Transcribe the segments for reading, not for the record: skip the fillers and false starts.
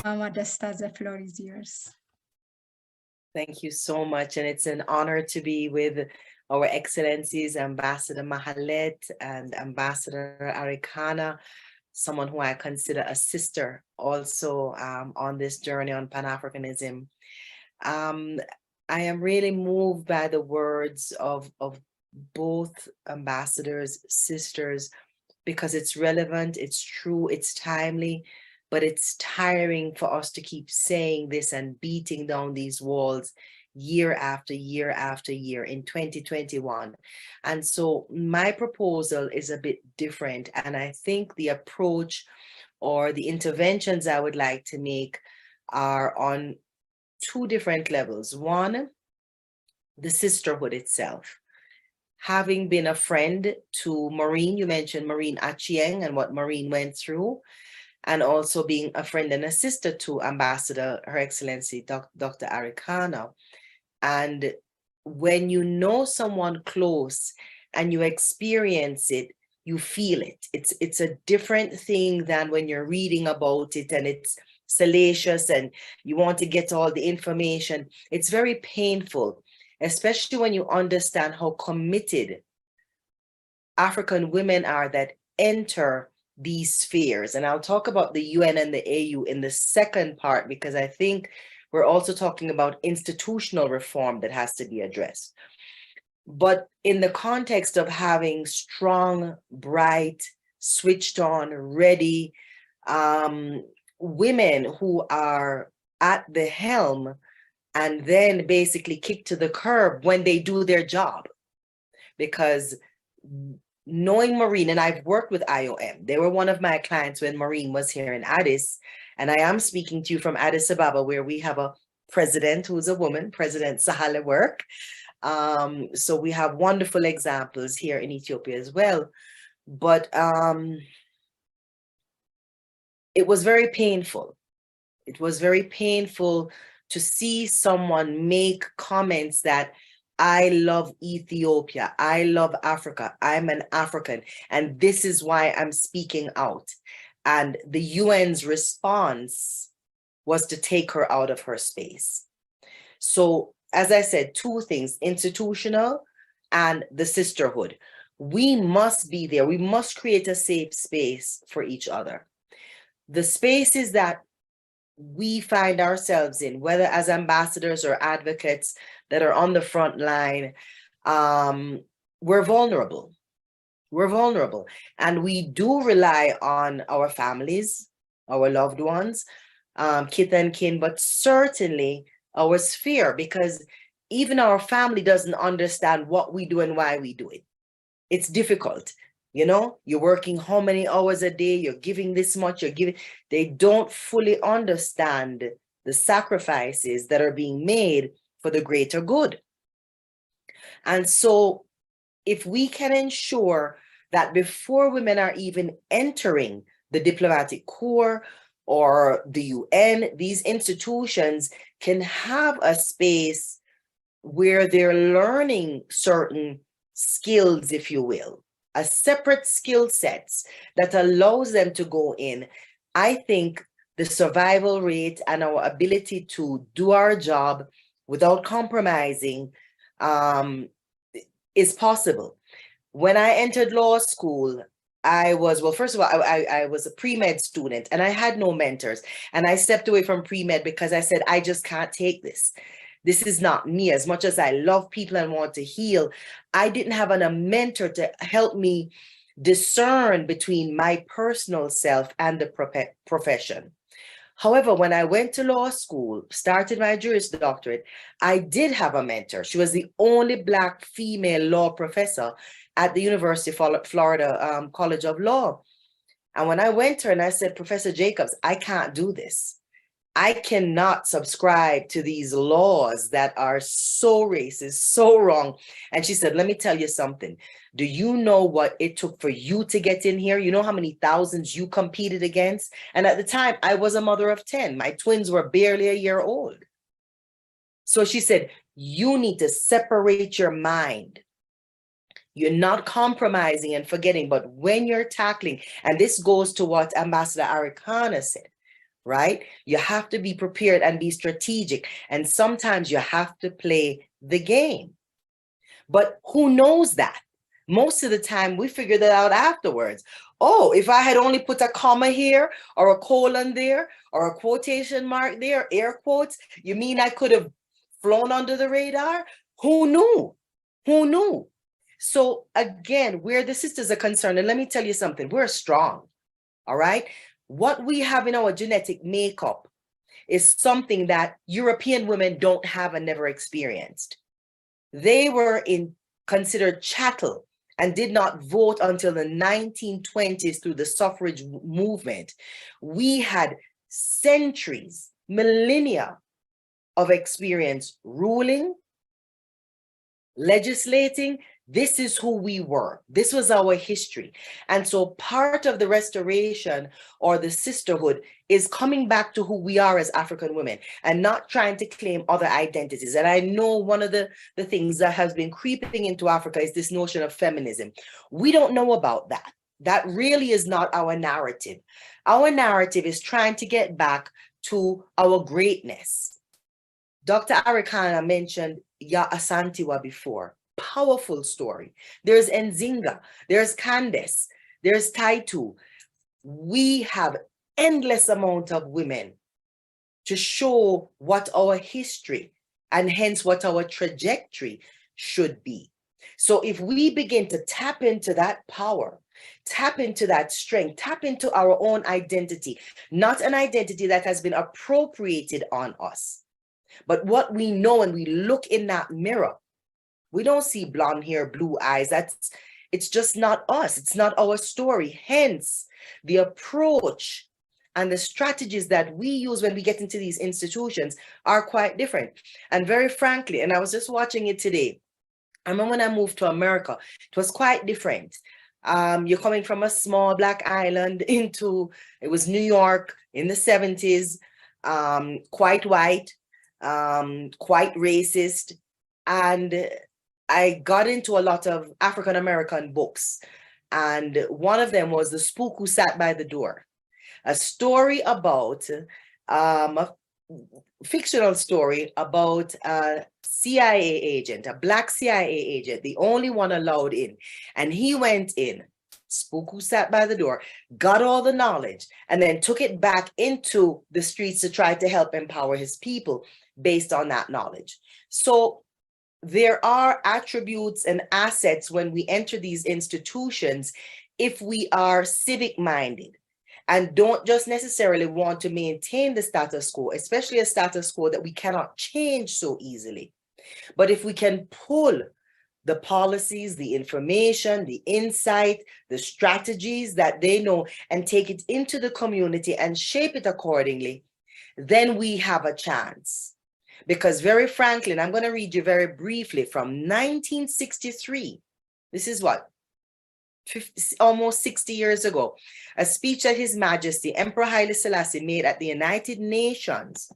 Desta, the floor is yours. Thank you so much. And it's an honor to be with our Excellencies, Ambassador Mahlet and Ambassador Arikana, someone who I consider a sister also on this journey on Pan-Africanism. I am really moved by the words of both ambassadors, sisters, because it's relevant, it's true, it's timely, but it's tiring for us to keep saying this and beating down these walls year after year after year in 2021. And so my proposal is a bit different. And I think the approach or the interventions I would like to make are on two different levels. One, the sisterhood itself. Having been a friend to Maureen, you mentioned Maureen Achieng and what Maureen went through, and also being a friend and a sister to Ambassador, Her Excellency, Dr. Arikana. And when you know someone close and you experience it, you feel it. It's a different thing than when you're reading about it and it's salacious and you want to get all the information. It's very painful, especially when you understand how committed African women are that enter these spheres. And I'll talk about the UN and the AU in the second part, because I think we're also talking about institutional reform that has to be addressed. But in the context of having strong, bright, switched on, ready women who are at the helm and then basically kick to the curb when they do their job. Because knowing Maureen, and I've worked with IOM, they were one of my clients when Maureen was here in Addis, and I am speaking to you from Addis Ababa, where we have a president who's a woman, President Sahale Work. So we have wonderful examples here in Ethiopia as well. But it was very painful. It was very painful to see someone make comments that I love Ethiopia, I love Africa, I'm an African, and this is why I'm speaking out. And the UN's response was to take her out of her space. So, as I said, two things, institutional and the sisterhood. We must be there. We must create a safe space for each other. The spaces that we find ourselves in, whether as ambassadors or advocates that are on the front line, we're vulnerable. We're vulnerable. And we do rely on our families, our loved ones, kith and kin, but certainly our sphere, because even our family doesn't understand what we do and why we do it. It's difficult. You know, you're working how many hours a day, you're giving this much, you're giving, they don't fully understand the sacrifices that are being made for the greater good. And so if we can ensure that before women are even entering the diplomatic corps or the UN, these institutions can have a space where they're learning certain skills, if you will, a separate skill sets that allows them to go in, I think the survival rate and our ability to do our job without compromising is possible. When I entered law school, I was, well, first of all, I was a pre-med student and I had no mentors. And I stepped away from pre-med because I said, I just can't take this. This is not me. As much as I love people and want to heal, I didn't have a mentor to help me discern between my personal self and the profession. However, when I went to law school, started my Juris Doctorate, I did have a mentor. She was the only Black female law professor at the University of Florida College of Law. And when I went to her and I said, Professor Jacobs, I can't do this. I cannot subscribe to these laws that are so racist, so wrong. And she said, let me tell you something. Do you know what it took for you to get in here? You know how many thousands you competed against? And at the time, I was a mother of 10. My twins were barely a year old. So she said, you need to separate your mind. You're not compromising and forgetting, but when you're tackling, and this goes to what Ambassador Arikana said, right? You have to be prepared and be strategic. And sometimes you have to play the game. But who knows that? Most of the time we figure that out afterwards. Oh, if I had only put a comma here or a colon there or a quotation mark there, air quotes, you mean I could have flown under the radar? Who knew? Who knew? So again, where the sisters are concerned, and let me tell you something, we're strong, all right? What we have in our genetic makeup is something that European women don't have and never experienced. They were considered chattel and did not vote until the 1920s through the suffrage movement. We had centuries, millennia of experience ruling, legislating. This is who we were. This was our history. And so part of the restoration or the sisterhood is coming back to who we are as African women and not trying to claim other identities. And I know one of the things that has been creeping into Africa is this notion of feminism. We don't know about that. That really is not our narrative. Our narrative is trying to get back to our greatness. Dr. Arikana mentioned Ya Asantewa before. Powerful story. There's Nzinga, there's Candace, there's Taitu. We have endless amount of women to show what our history and hence what our trajectory should be. So if we begin to tap into that power, tap into that strength, tap into our own identity, not an identity that has been appropriated on us, but what we know when we look in that mirror, we don't see blonde hair, blue eyes. It's just not us. It's not our story. Hence, the approach and the strategies that we use when we get into these institutions are quite different. And very frankly, and I was just watching it today, I remember when I moved to America, it was quite different. You're coming from a small Black island into, it was New York in the 70s, quite white, quite racist. And I got into a lot of African-American books. And one of them was The Spook Who Sat by the Door, a story about, a fictional story about a CIA agent, a Black CIA agent, the only one allowed in. And he went in, Spook Who Sat by the Door, got all the knowledge, and then took it back into the streets to try to help empower his people based on that knowledge. So there are attributes and assets when we enter these institutions if we are civic minded and don't just necessarily want to maintain the status quo, especially a status quo that we cannot change so easily. But if we can pull the policies, the information, the insight, the strategies that they know and take it into the community and shape it accordingly, then we have a chance. Because very frankly, and I'm going to read you very briefly from 1963, this is what, 50, almost 60 years ago, a speech that His Majesty Emperor Haile Selassie made at the United Nations,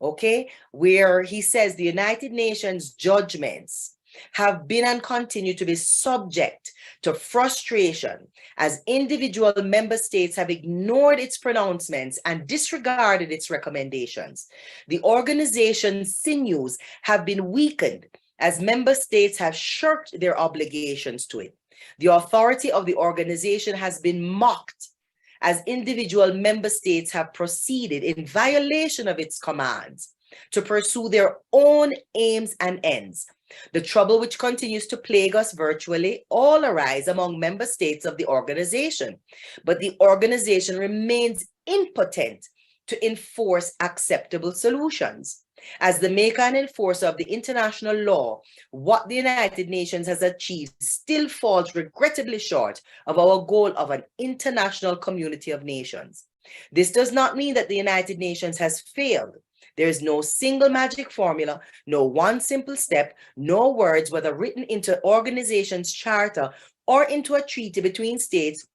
okay, where he says the United Nations judgments have been and continue to be subject to frustration as individual member states have ignored its pronouncements and disregarded its recommendations. The organization's sinews have been weakened as member states have shirked their obligations to it. The authority of the organization has been mocked as individual member states have proceeded in violation of its commands to pursue their own aims and ends. The trouble which continues to plague us virtually all arise among member states of the organization, but the organization remains impotent to enforce acceptable solutions. As the maker and enforcer of the international law, what the United Nations has achieved still falls regrettably short of our goal of an international community of nations. This does not mean that the United Nations has failed. There is no single magic formula, no one simple step, no words, whether written into organization's charter or into a treaty between states,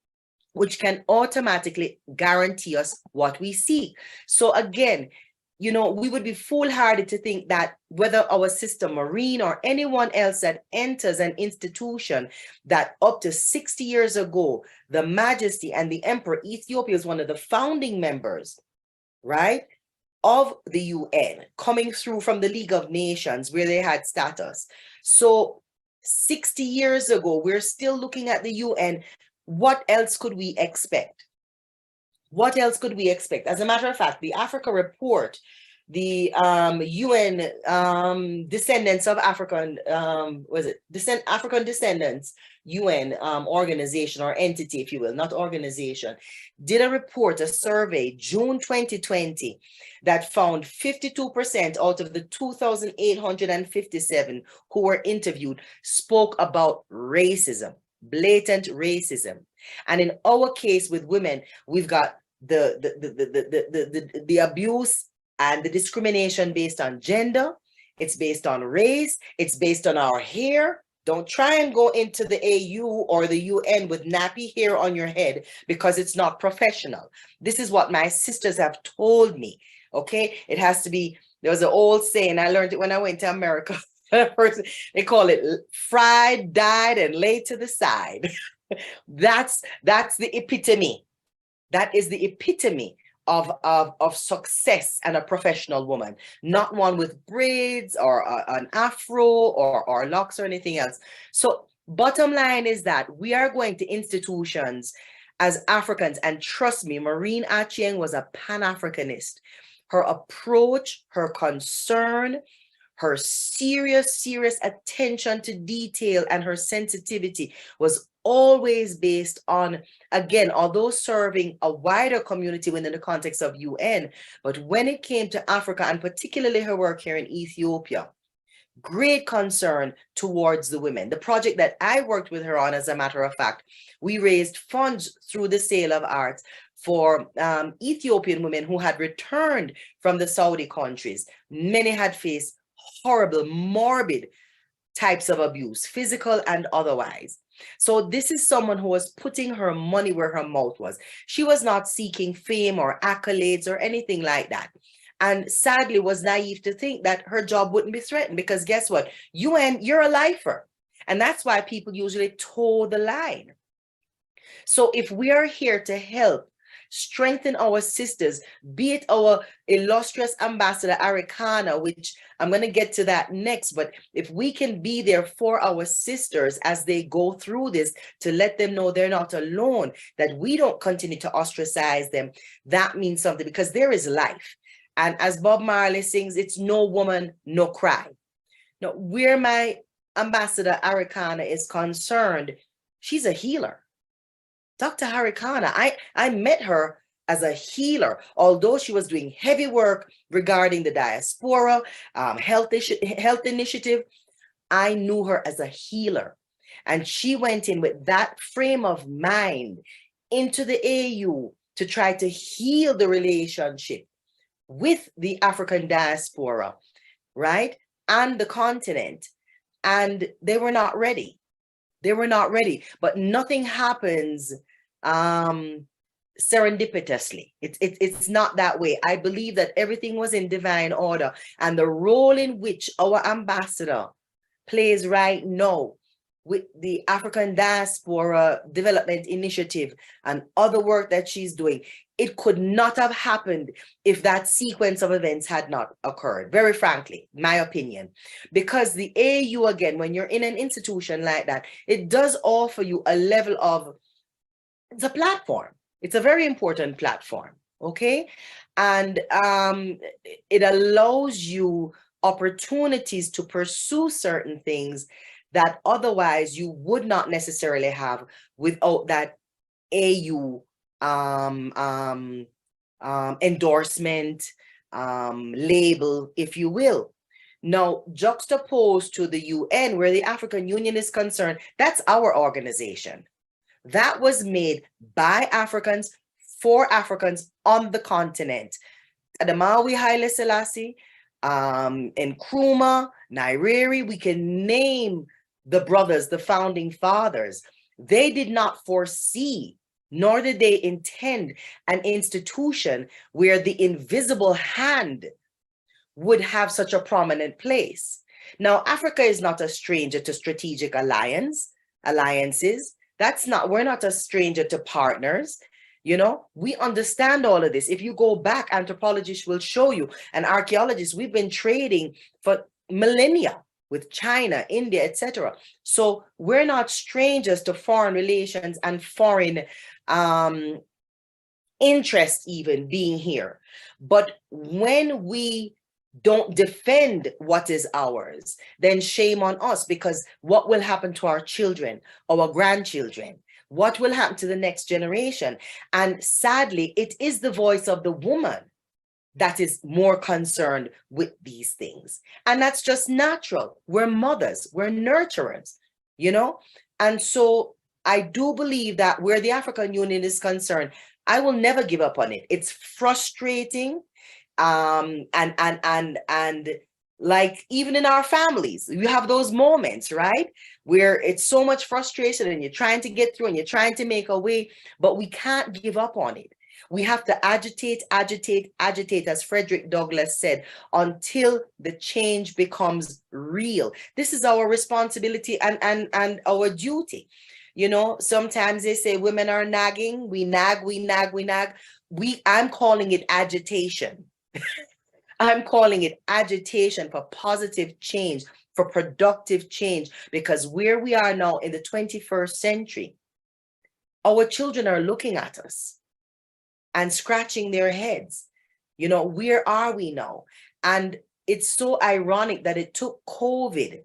which can automatically guarantee us what we seek. So again, you know, we would be foolhardy to think that whether our sister Marine or anyone else that enters an institution that up to 60 years ago, the Majesty and the Emperor, Ethiopia is one of the founding members right, of the UN, coming through from the League of Nations where they had status. So 60 years ago, we're still looking at the UN. What else could we expect? What else could we expect? As a matter of fact, the Africa report, the UN descendants of African, African descendants UN organization or entity, if you will, not organization, did a report, a survey, June 2020, that found 52% out of the 2,857 who were interviewed spoke about racism, blatant racism. And in our case with women, we've got the abuse and the discrimination based on gender. It's based on race. It's based on our hair. Don't try and go into the AU or the UN with nappy hair on your head because it's not professional. This is what my sisters have told me. Okay, it has to be. There was an old saying, I learned it when I went to America. They call it fried, dyed, and laid to the side. That's the epitome. That is the epitome of success and a professional woman, not one with braids or an afro or locks or anything else. So bottom line is that we are going to institutions as Africans, and trust me, Maureen Achieng was a Pan-Africanist. Her approach, her concern, her serious attention to detail and her sensitivity was always based on, again, although serving a wider community within the context of UN, but when it came to Africa and particularly her work here in Ethiopia, great concern towards the women. The project that I worked with her on, as a matter of fact, we raised funds through the sale of arts for Ethiopian women who had returned from the Saudi countries. Many had faced horrible, morbid types of abuse, physical and otherwise. So this is someone who was putting her money where her mouth was. She was not seeking fame or accolades or anything like that. And sadly was naive to think that her job wouldn't be threatened, because guess what? You're a lifer. And that's why people usually toe the line. So if we are here to help strengthen our sisters, be it our illustrious ambassador Arikana, which I'm going to get to that next, but if we can be there for our sisters as they go through this, to let them know they're not alone, that we don't continue to ostracize them, that means something, because there is life. And as Bob Marley sings, it's no woman, no cry. Now, where my ambassador Arikana is concerned, she's a healer. Dr. Harikana, I met her as a healer, although she was doing heavy work regarding the diaspora, health initiative. I knew her as a healer. And she went in with that frame of mind into the AU to try to heal the relationship with the African diaspora, right? And the continent. And they were not ready. They were not ready, but nothing happens serendipitously. It's not that way. I believe that everything was in divine order, and the role in which our ambassador plays right now with the African Diaspora Development Initiative and other work that she's doing, it could not have happened if that sequence of events had not occurred, very frankly, my opinion. Because the AU, again, when you're in an institution like that, it does offer you a level of, it's a platform. It's a very important platform, okay? And it allows you opportunities to pursue certain things that otherwise you would not necessarily have without that AU endorsement, label, if you will. Now, juxtaposed to the UN, where the African Union is concerned, that's our organization. That was made by Africans, for Africans on the continent. Adamawi Haile Selassie, Nkrumah, Nyerere, we can name the brothers, the founding fathers. They did not foresee, nor did they intend, an institution where the invisible hand would have such a prominent place. Now, Africa is not a stranger to strategic alliances. We're not a stranger to partners. You know, we understand all of this. If you go back, anthropologists will show you, and archaeologists, we've been trading for millennia with China, India, etc. So we're not strangers to foreign relations and foreign interest even being here. But when we don't defend what is ours, then shame on us, because what will happen to our children, our grandchildren? What will happen to the next generation? And sadly, it is the voice of the woman that is more concerned with these things. And that's just natural. We're mothers, we're nurturers, you know? And so I do believe that where the African Union is concerned, I will never give up on it. It's frustrating. And like even in our families, you have those moments, right? Where it's so much frustration and you're trying to get through and you're trying to make a way, but we can't give up on it. We have to agitate, as Frederick Douglass said, until the change becomes real. This is our responsibility and our duty. You know, sometimes they say women are nagging. We nag. I'm calling it agitation. I'm calling it agitation for positive change, for productive change, because where we are now in the 21st century, our children are looking at us and scratching their heads. You know, where are we now? And it's so ironic that it took COVID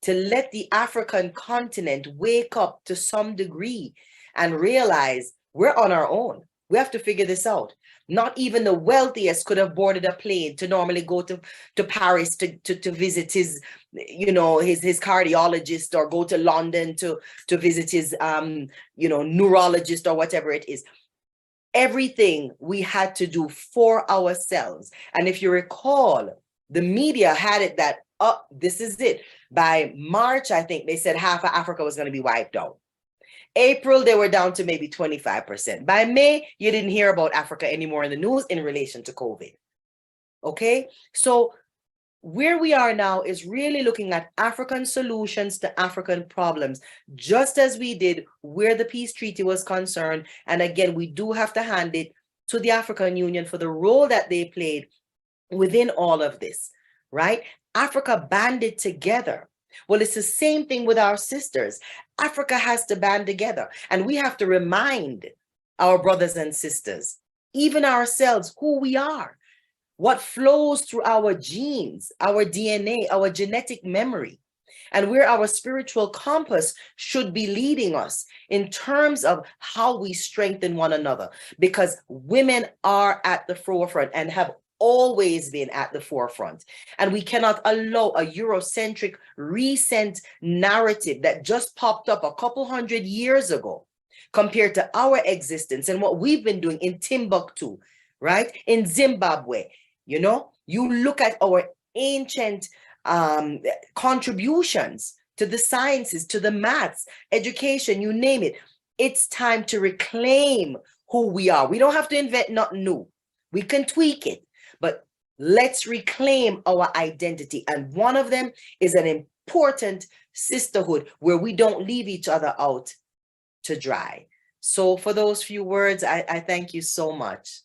to let the African continent wake up to some degree and realize we're on our own. We have to figure this out. Not even the wealthiest could have boarded a plane to normally go to Paris to visit his, you know, his cardiologist, or go to London to visit his, you know, neurologist or whatever it is. Everything we had to do for ourselves. And if you recall, the media had it that, oh, this is it. By March, I think they said half of Africa was going to be wiped out. April, they were down to maybe 25%. By May, you didn't hear about Africa anymore in the news in relation to COVID. Okay, so where we are now is really looking at African solutions to African problems, just as we did where the peace treaty was concerned. And again, we do have to hand it to the African Union for the role that they played within all of this, right? Africa banded together. Well, it's the same thing with our sisters. Africa has to band together, and we have to remind our brothers and sisters, even ourselves, who we are, what flows through our genes, our DNA, our genetic memory, and where our spiritual compass should be leading us in terms of how we strengthen one another, because women are at the forefront and have always been at the forefront. And we cannot allow a Eurocentric recent narrative that just popped up a couple hundred years ago compared to our existence and what we've been doing in Timbuktu, right? In Zimbabwe, you know, you look at our ancient contributions to the sciences, to the maths, education, you name it. It's time to reclaim who we are. We don't have to invent nothing new. We can tweak it. But let's reclaim our identity. And one of them is an important sisterhood where we don't leave each other out to dry. So for those few words, I thank you so much.